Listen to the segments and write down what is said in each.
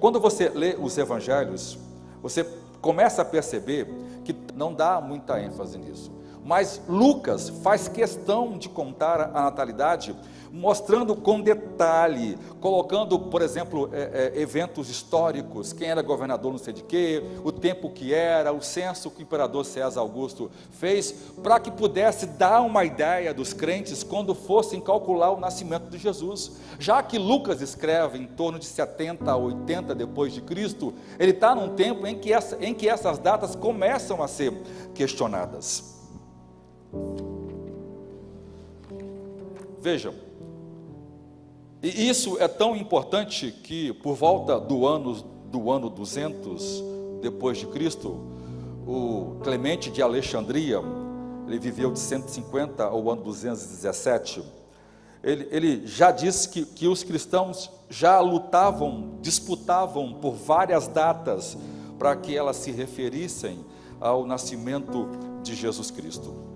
quando você lê os evangelhos, você começa a perceber que não dá muita ênfase nisso. Mas Lucas faz questão de contar a natalidade, mostrando com detalhe, colocando, por exemplo, eventos históricos, quem era governador não sei de quê, o tempo que era, o censo que o imperador César Augusto fez, para que pudesse dar uma ideia dos crentes quando fossem calcular o nascimento de Jesus. Já que Lucas escreve em torno de 70 a 80 depois de Cristo, ele está num tempo em que essas datas começam a ser questionadas. Vejam, e isso é tão importante que por volta do ano 200 depois de Cristo, o Clemente de Alexandria, ele viveu de 150 ao ano 217, ele já disse que os cristãos já disputavam por várias datas para que elas se referissem ao nascimento de Jesus Cristo.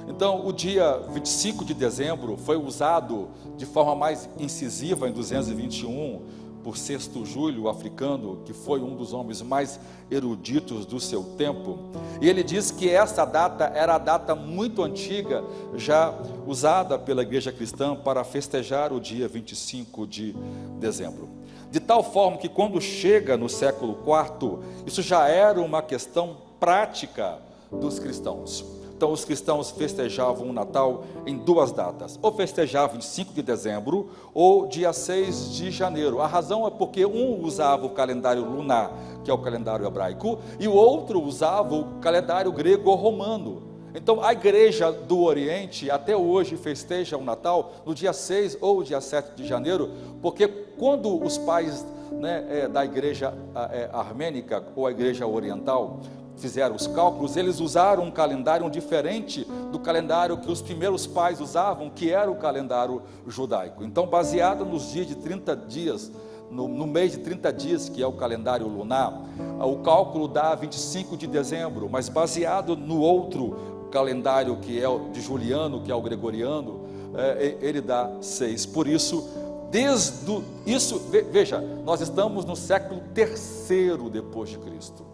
Então, o dia 25 de dezembro foi usado de forma mais incisiva em 221 por Sexto Júlio, africano, que foi um dos homens mais eruditos do seu tempo. E ele diz que essa data era a data muito antiga, já usada pela igreja cristã para festejar o dia 25 de dezembro. De tal forma que quando chega no século IV, isso já era uma questão prática dos cristãos. Então os cristãos festejavam o Natal em duas datas, ou festejavam em 5 de dezembro, ou dia 6 de janeiro. A razão é porque um usava o calendário lunar, que é o calendário hebraico, e o outro usava o calendário grego-romano. Então a igreja do Oriente até hoje festeja o Natal no dia 6 ou dia 7 de janeiro, porque quando os pais da igreja armênica ou a igreja oriental fizeram os cálculos, eles usaram um calendário diferente do calendário que os primeiros pais usavam, que era o calendário judaico. Então, baseado nos dias de 30 dias, no mês de 30 dias, que é o calendário lunar, o cálculo dá 25 de dezembro, mas baseado no outro calendário, que é o de Juliano, que é o gregoriano, ele dá 6. Por isso, veja, nós estamos no século III depois de Cristo,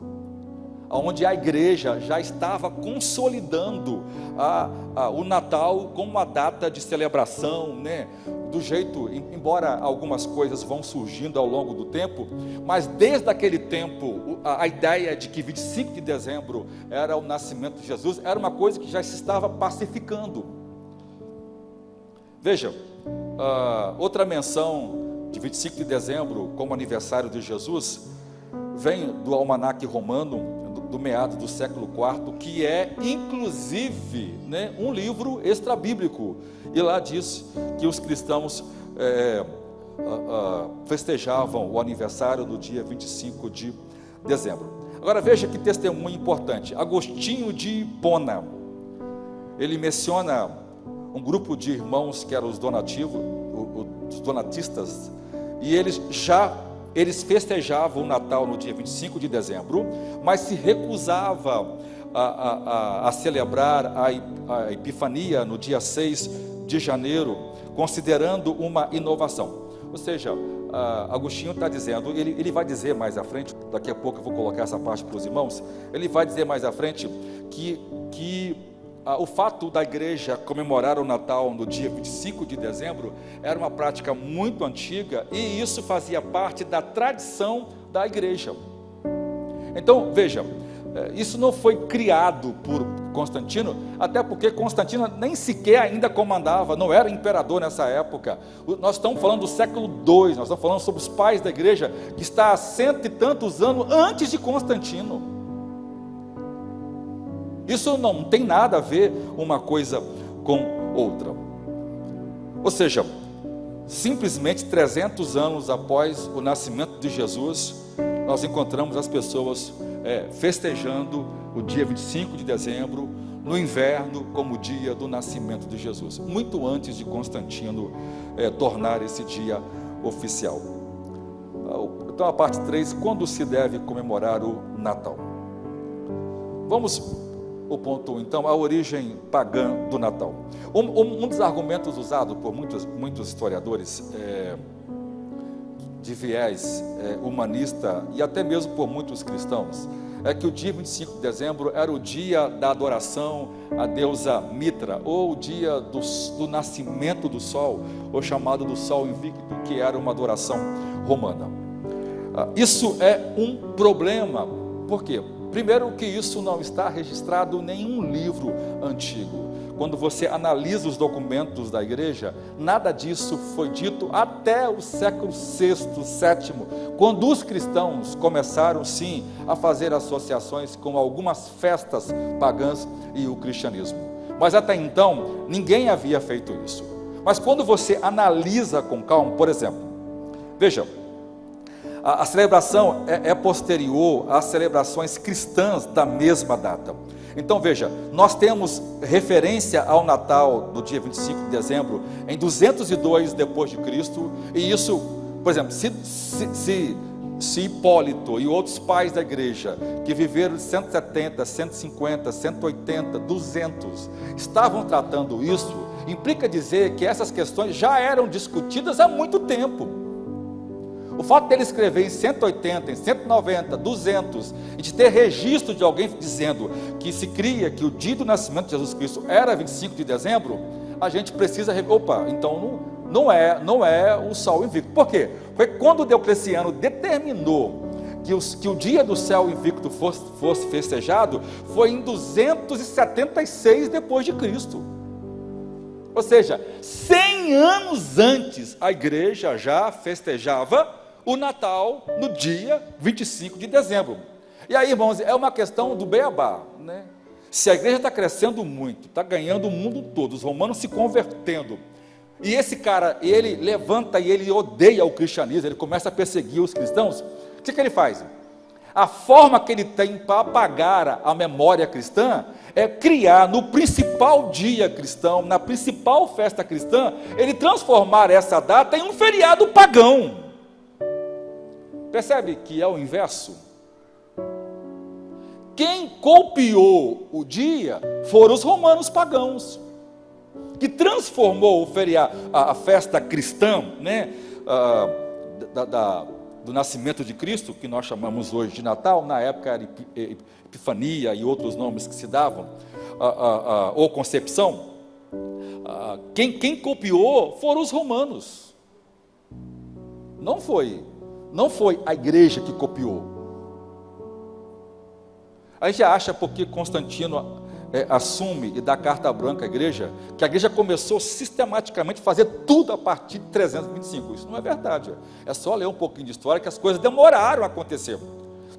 onde a igreja já estava consolidando o Natal como uma data de celebração, do jeito, embora algumas coisas vão surgindo ao longo do tempo, mas desde aquele tempo, a ideia de que 25 de dezembro era o nascimento de Jesus, era uma coisa que já se estava pacificando. Veja, outra menção de 25 de dezembro como aniversário de Jesus, vem do almanaque romano, do meado do século IV, que é inclusive um livro extra-bíblico, e lá diz que os cristãos festejavam o aniversário no dia 25 de dezembro. Agora veja que testemunho importante. Agostinho de Hipona, ele menciona um grupo de irmãos que eram os donatistas, e eles festejavam o Natal no dia 25 de dezembro, mas se recusava a celebrar a Epifania no dia 6 de janeiro, considerando uma inovação. Ou seja, Agostinho está dizendo, ele vai dizer mais à frente, daqui a pouco eu vou colocar essa parte para os irmãos, ele vai dizer mais à frente que o fato da igreja comemorar o Natal no dia 25 de dezembro era uma prática muito antiga, e isso fazia parte da tradição da igreja. Então, veja, isso não foi criado por Constantino, até porque Constantino nem sequer ainda comandava, não era imperador nessa época. Nós estamos falando do século II, nós estamos falando sobre os pais da igreja, que está há 100 e tantos anos antes de Constantino. Isso não tem nada a ver uma coisa com outra. Ou seja, simplesmente 300 anos após o nascimento de Jesus, nós encontramos as pessoas festejando o dia 25 de dezembro, no inverno, como o dia do nascimento de Jesus, muito antes de Constantino tornar esse dia oficial. Então a parte 3, quando se deve comemorar o Natal? Vamos o ponto 1, então, a origem pagã do Natal. Um dos argumentos usados por muitos historiadores de viés humanista e até mesmo por muitos cristãos, é que o dia 25 de dezembro era o dia da adoração à deusa Mitra, ou o dia do nascimento do sol, ou chamado do sol invicto, que era uma adoração romana. Isso é um problema. Por quê? Primeiro, que isso não está registrado em nenhum livro antigo. Quando você analisa os documentos da igreja, nada disso foi dito até o século VI, VII, quando os cristãos começaram sim a fazer associações com algumas festas pagãs e o cristianismo. Mas até então, ninguém havia feito isso. Mas quando você analisa com calma, por exemplo, veja, a celebração é posterior às celebrações cristãs da mesma data. Então veja, nós temos referência ao Natal do dia 25 de dezembro em 202 depois de Cristo, e isso, por exemplo, se Hipólito e outros pais da igreja, que viveram 170, 150, 180, 200, estavam tratando isso, implica dizer que essas questões já eram discutidas há muito tempo. O fato dele escrever em 180, em 190, 200, e de ter registro de alguém dizendo que se cria que o dia do nascimento de Jesus Cristo era 25 de dezembro, a gente precisa, então não é o sol invicto. Por quê? Porque quando Diocleciano determinou que o dia do céu invicto fosse festejado, foi em 276 depois de Cristo. Ou seja, 100 anos antes, a igreja já festejava o Natal no dia 25 de dezembro. E aí, irmãos, é uma questão do beabá, né? Se a igreja está crescendo muito, está ganhando o mundo todo, os romanos se convertendo, e esse cara, ele levanta e ele odeia o cristianismo, ele começa a perseguir os cristãos, o que ele faz? A forma que ele tem para apagar a memória cristã é criar no principal dia cristão, na principal festa cristã, ele transformar essa data em um feriado pagão. Percebe que é o inverso? Quem copiou o dia foram os romanos pagãos, que transformou o feriado, a festa cristã, né, do nascimento de Cristo, que nós chamamos hoje de Natal, na época era Epifania e outros nomes que se davam, ou Concepção. Quem copiou foram os romanos, não foi a igreja que copiou. A gente acha, porque Constantino assume e dá carta branca à igreja, que a igreja começou sistematicamente a fazer tudo a partir de 325. Isso não é verdade. É só ler um pouquinho de história que as coisas demoraram a acontecer.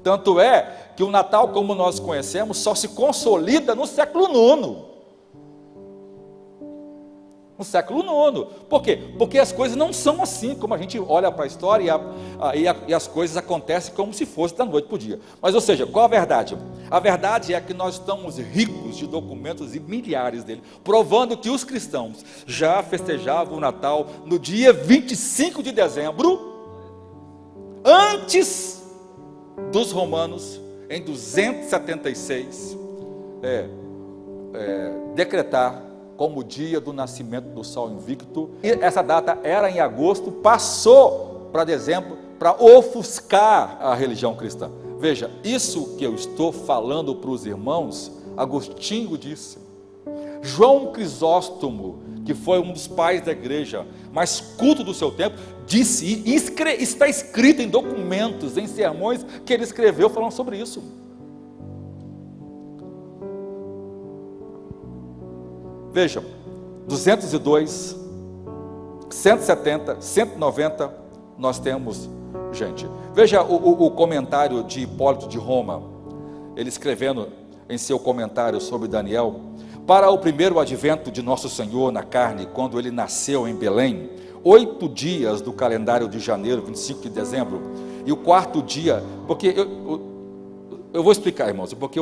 Tanto é que o Natal, como nós conhecemos, só se consolida no século IX. No século IX. Por quê? Porque as coisas não são assim, como a gente olha para a história e as coisas acontecem como se fosse da noite para o dia. Mas, ou seja, qual a verdade? A verdade é que nós estamos ricos de documentos e milhares dele, provando que os cristãos já festejavam o Natal no dia 25 de dezembro, antes dos romanos, em 276, decretar como o dia do nascimento do sol invicto. E essa data era em agosto, passou para dezembro, para ofuscar a religião cristã. Veja, isso que eu estou falando para os irmãos, Agostinho disse. João Crisóstomo, que foi um dos pais da igreja, mais culto do seu tempo, disse, e está escrito em documentos, em sermões que ele escreveu falando sobre isso. Vejam, 202, 170, 190, nós temos, gente. Veja o comentário de Hipólito de Roma, ele escrevendo em seu comentário sobre Daniel: para o primeiro advento de nosso Senhor na carne, quando ele nasceu em Belém, 8 dias do calendário de janeiro, 25 de dezembro, e o quarto dia, porque eu vou explicar, irmãos, porque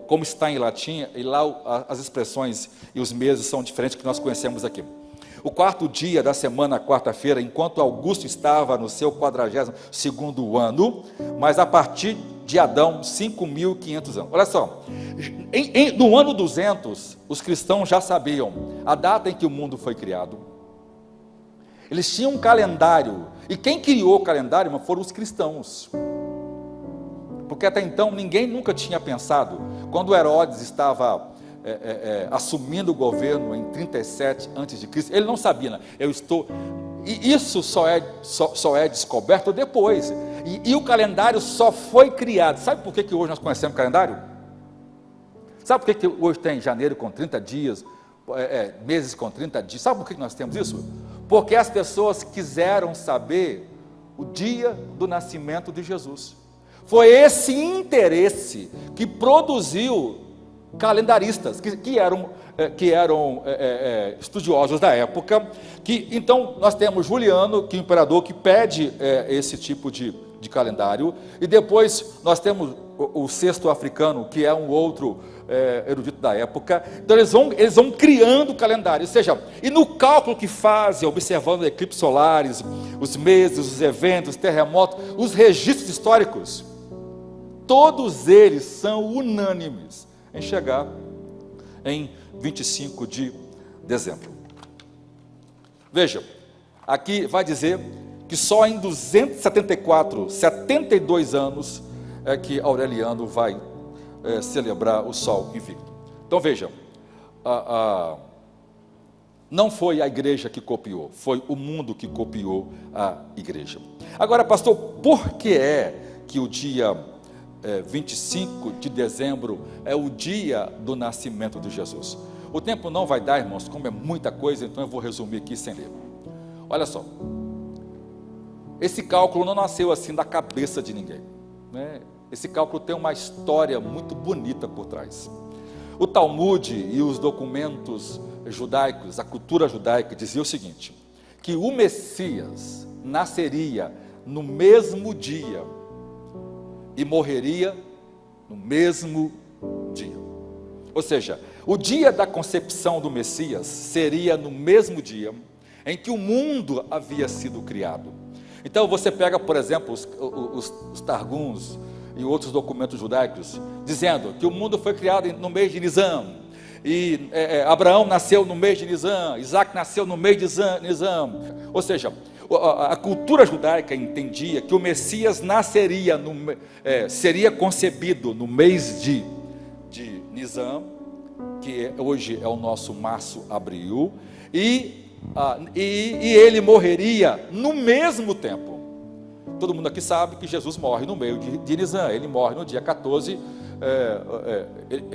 como está em latim, e lá as expressões e os meses são diferentes do que nós conhecemos aqui. O quarto dia da semana, quarta-feira, enquanto Augusto estava no seu 42º ano, mas a partir de Adão, 5.500 anos. Olha só, no ano 200, os cristãos já sabiam a data em que o mundo foi criado, Eles tinham um calendário. E quem criou o calendário, irmão, foram os cristãos. Porque até então ninguém nunca tinha pensado. Quando Herodes estava assumindo o governo em 37 a.C., ele não sabia, né? E isso só é descoberto depois. E o calendário só foi criado. Sabe por que hoje nós conhecemos o calendário? Sabe por que hoje tem janeiro com 30 dias, meses com 30 dias? Sabe por que nós temos isso? Porque as pessoas quiseram saber o dia do nascimento de Jesus. Foi esse interesse que produziu calendaristas, que eram estudiosos da época. Então nós temos Juliano, que é o imperador, que pede esse tipo de calendário, e depois nós temos o Sexto Africano, que é um outro erudito da época. Então eles vão criando o calendário, ou seja, e no cálculo que fazem, observando eclipses solares, os meses, os eventos, os terremotos, os registros históricos, todos eles são unânimes em chegar em 25 de dezembro. Veja, aqui vai dizer que só em 72 anos é que Aureliano vai celebrar o Sol Invicto. Então veja, não foi a igreja que copiou, foi o mundo que copiou a igreja. Agora, pastor, por que é que o dia 25 de dezembro é o dia do nascimento de Jesus? O tempo não vai dar, irmãos, como é muita coisa, então eu vou resumir aqui sem ler. Olha só, esse cálculo não nasceu assim da cabeça de ninguém, né? Esse cálculo tem uma história muito bonita por trás. O Talmud e os documentos judaicos, a cultura judaica, dizia o seguinte, que o Messias nasceria no mesmo dia e morreria no mesmo dia. Ou seja, o dia da concepção do Messias seria no mesmo dia em que o mundo havia sido criado. Então você pega, por exemplo, os Targums e outros documentos judaicos, dizendo que o mundo foi criado no mês de Nisan, e Abraão nasceu no mês de Nisan, Isaac nasceu no mês de Nisan. Ou seja, a cultura judaica entendia que o Messias nasceria, seria concebido no mês de Nisan, que hoje é o nosso março, abril, e ele morreria no mesmo tempo. Todo mundo aqui sabe que Jesus morre no meio de Nisan. Ele morre no dia 14,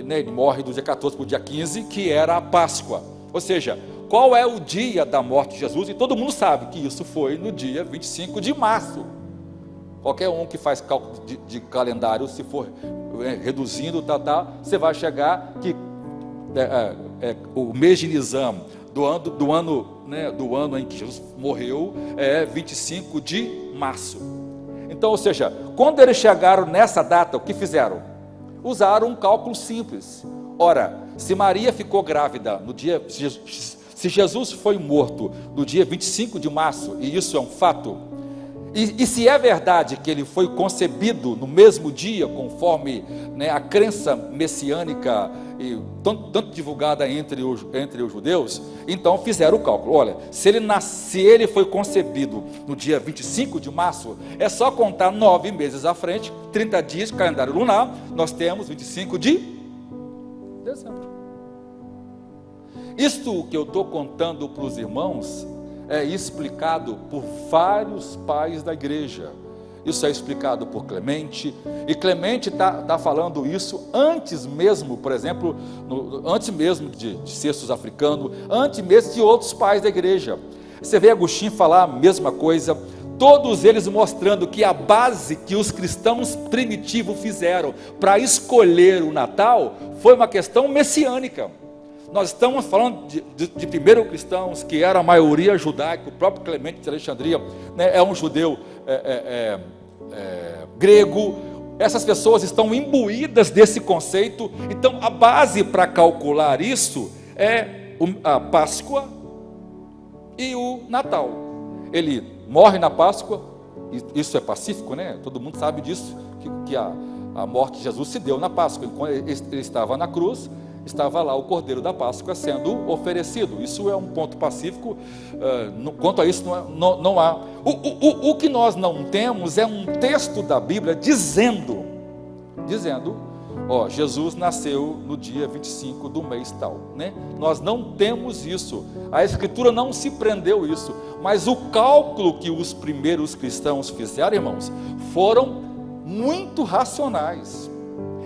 ele morre do dia 14 para o dia 15, que era a Páscoa. Ou seja, qual é o dia da morte de Jesus? E todo mundo sabe que isso foi no dia 25 de março. Qualquer um que faz cálculo de calendário, se for reduzindo, você vai chegar que o mês de Nisan do ano em que Jesus morreu é 25 de março. Então, ou seja, quando eles chegaram nessa data, o que fizeram? Usaram um cálculo simples. Ora, se Maria ficou grávida no dia, se Jesus foi morto no dia 25 de março, e isso é um fato, e se é verdade que ele foi concebido no mesmo dia, conforme a crença messiânica e tanto divulgada entre os judeus, então fizeram o cálculo. Olha, se ele foi concebido no dia 25 de março, é só contar 9 meses à frente, 30 dias, calendário lunar, nós temos 25 de dezembro. Isto que eu estou contando para os irmãos é explicado por vários pais da igreja. Isso é explicado por Clemente, e Clemente está falando isso antes mesmo, por exemplo, antes mesmo de Sextus Africano, antes mesmo de outros pais da igreja. Você vê Agostinho falar a mesma coisa, todos eles mostrando que a base que os cristãos primitivos fizeram para escolher o Natal foi uma questão messiânica. Nós estamos falando de primeiro cristãos, que era a maioria judaica. O próprio Clemente de Alexandria é um judeu grego. Essas pessoas estão imbuídas desse conceito. Então a base para calcular isso é a Páscoa e o Natal. Ele morre na Páscoa, isso é pacífico, né? Todo mundo sabe disso, que a morte de Jesus se deu na Páscoa. Quando ele estava na cruz, estava lá o Cordeiro da Páscoa sendo oferecido. Isso é um ponto pacífico, quanto a isso não há. O que nós não temos é um texto da Bíblia dizendo, Jesus nasceu no dia 25 do mês tal, né? Nós não temos isso, a Escritura não se prendeu isso, mas o cálculo que os primeiros cristãos fizeram, irmãos, foram muito racionais,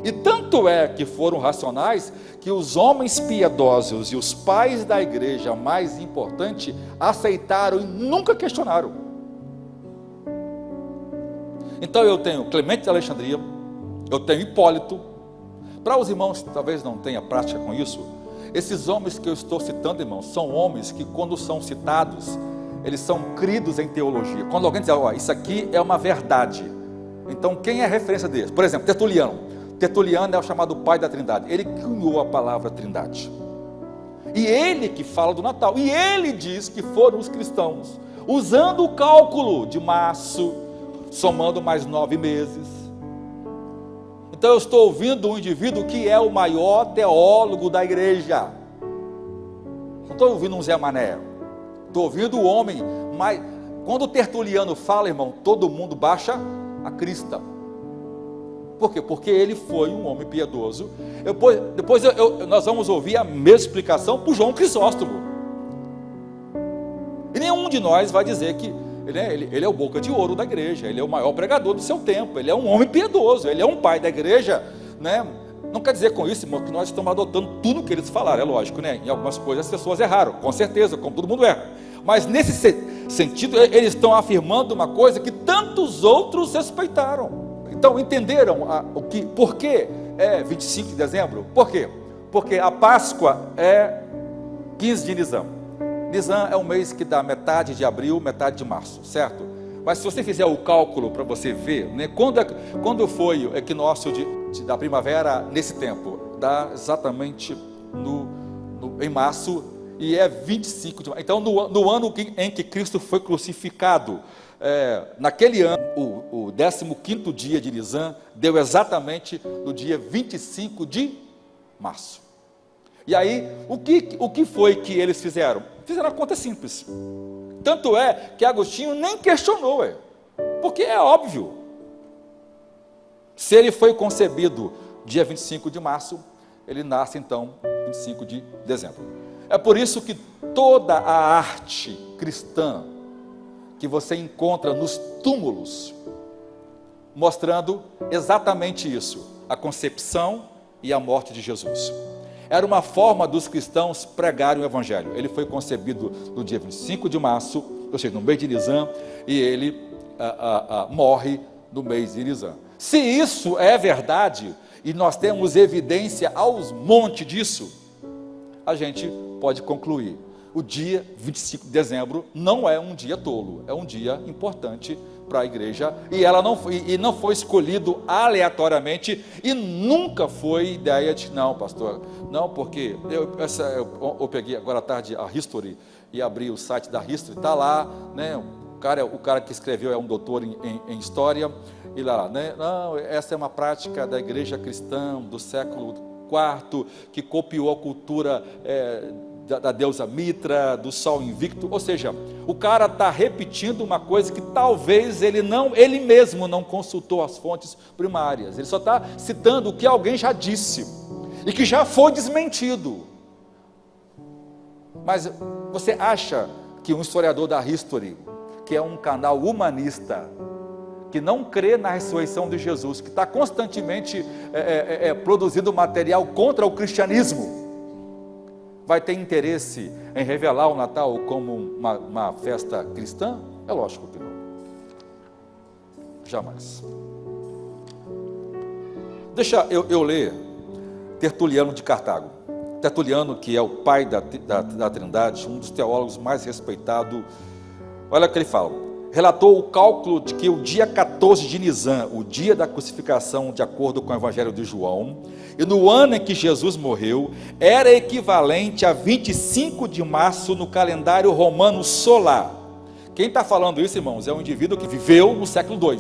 e tanto é que foram racionais, que os homens piedosos e os pais da igreja mais importante aceitaram e nunca questionaram. Então eu tenho Clemente de Alexandria, eu tenho Hipólito. Para os irmãos que talvez não tenham prática com isso, esses homens que eu estou citando, irmãos, são homens que quando são citados, eles são cridos em teologia. Quando alguém diz, isso aqui é uma verdade, então quem é a referência deles? Por exemplo, Tertuliano é o chamado pai da Trindade, ele cunhou a palavra Trindade, e ele que fala do Natal, e ele diz que foram os cristãos, usando o cálculo de março, somando mais 9 meses, então eu estou ouvindo um indivíduo que é o maior teólogo da igreja, não estou ouvindo um Zé Mané, estou ouvindo o homem, mas quando o Tertuliano fala, irmão, todo mundo baixa a crista. Por quê? Porque ele foi um homem piedoso. Depois nós vamos ouvir a mesma explicação por João Crisóstomo, e nenhum de nós vai dizer que ele é o boca de ouro da igreja, ele é o maior pregador do seu tempo, ele é um homem piedoso, ele é um pai da igreja, né? Não quer dizer com isso, irmão, que nós estamos adotando tudo que eles falaram, é lógico, né? Em algumas coisas as pessoas erraram, com certeza, como todo mundo erra, mas nesse sentido eles estão afirmando uma coisa que tantos outros respeitaram. Então entenderam por que é 25 de dezembro? Por quê? Porque a Páscoa é 15 de Nisan. Nisan é um mês que dá metade de abril, metade de março, certo? Mas se você fizer o cálculo para você ver, né, quando foi o equinócio da primavera nesse tempo, dá exatamente em março, e é 25 de março. Então no ano em que Cristo foi crucificado, naquele ano, o 15º dia de Nisan deu exatamente no dia 25 de março. E aí, o que foi que eles fizeram? Fizeram uma conta simples. Tanto é que Agostinho nem questionou, porque é óbvio. Se ele foi concebido dia 25 de março, ele nasce então 25 de dezembro. É por isso que toda a arte cristã que você encontra nos túmulos, mostrando exatamente isso, a concepção e a morte de Jesus. Era uma forma dos cristãos pregarem o Evangelho. Ele foi concebido no dia 25 de março, ou seja, no mês de Nisan, e ele morre no mês de Nisan. Se isso é verdade, e nós temos evidência aos montes disso, a gente pode concluir. O dia 25 de dezembro não é um dia tolo, é um dia importante para a igreja, e não foi escolhido aleatoriamente, e nunca foi ideia de, não, pastor, não, porque eu peguei agora à tarde a History, e abri o site da History, está lá, né, o cara que escreveu é um doutor em história, e lá, né, não, essa é uma prática da igreja cristã do século IV, que copiou a cultura da deusa Mitra, do sol invicto, ou seja, o cara está repetindo uma coisa que talvez ele mesmo não consultou as fontes primárias, ele só está citando o que alguém já disse, e que já foi desmentido. Mas você acha que um historiador da History, que é um canal humanista, que não crê na ressurreição de Jesus, que está constantemente produzindo material contra o cristianismo, vai ter interesse em revelar o Natal como uma festa cristã? É lógico que não. Jamais. Deixa eu ler Tertuliano de Cartago. Tertuliano, que é o pai da Trindade, um dos teólogos mais respeitados. Olha o que ele fala. Relatou o cálculo de que o dia 14 de Nisan, o dia da crucificação, de acordo com o Evangelho de João, e no ano em que Jesus morreu, era equivalente a 25 de março no calendário romano solar. Quem está falando isso, irmãos, é um indivíduo que viveu no século II,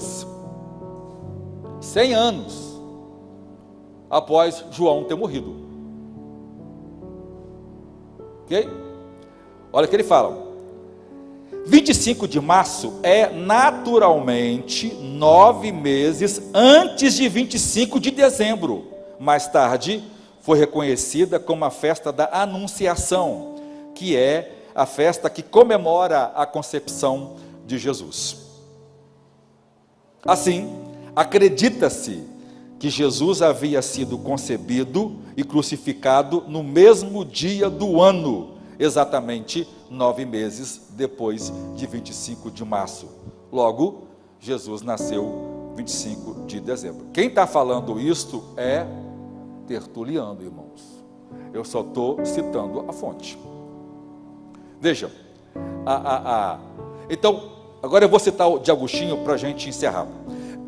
100 anos após João ter morrido. Ok? Olha o que ele fala. 25 de março é naturalmente 9 meses antes de 25 de dezembro. Mais tarde, foi reconhecida como a festa da Anunciação, que é a festa que comemora a concepção de Jesus. Assim, acredita-se que Jesus havia sido concebido e crucificado no mesmo dia do ano, exatamente 9 meses depois de 25 de março. Logo, Jesus nasceu 25 de dezembro. Quem está falando isto é Tertuliano, irmãos. Eu só estou citando a fonte. Veja, então, agora eu vou citar o de Agostinho para a gente encerrar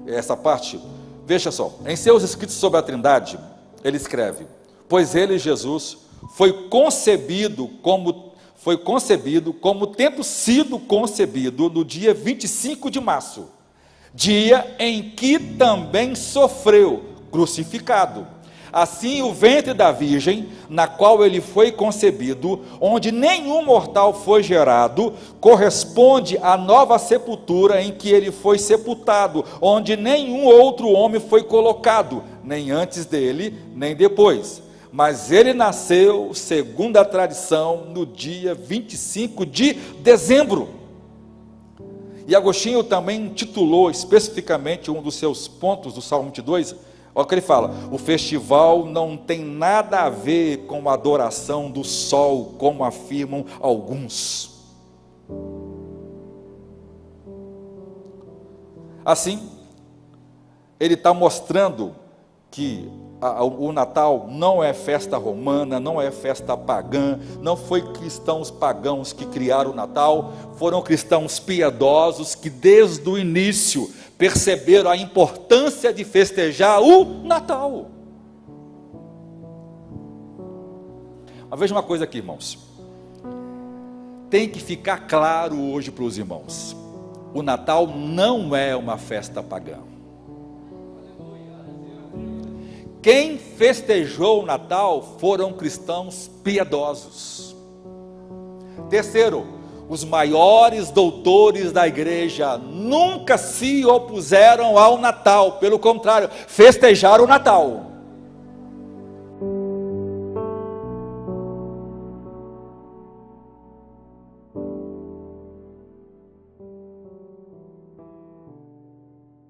essa parte. Veja só, em seus escritos sobre a Trindade, ele escreve: pois ele, Jesus, foi concebido como tendo sido concebido no dia 25 de março, dia em que também sofreu, crucificado. Assim, o ventre da virgem, na qual ele foi concebido, onde nenhum mortal foi gerado, corresponde à nova sepultura em que ele foi sepultado, onde nenhum outro homem foi colocado, nem antes dele, nem depois. Mas ele nasceu, segundo a tradição, no dia 25 de dezembro. E Agostinho também intitulou especificamente um dos seus pontos do Salmo 22, olha o que ele fala: o festival não tem nada a ver com a adoração do sol, como afirmam alguns. Assim, ele está mostrando que o Natal não é festa romana, não é festa pagã, não foi cristãos pagãos que criaram o Natal, foram cristãos piedosos que desde o início perceberam a importância de festejar o Natal. Mas veja uma coisa aqui, irmãos, tem que ficar claro hoje para os irmãos: o Natal não é uma festa pagã. Quem festejou o Natal foram cristãos piedosos. Terceiro, os maiores doutores da igreja nunca se opuseram ao Natal, pelo contrário, festejaram o Natal.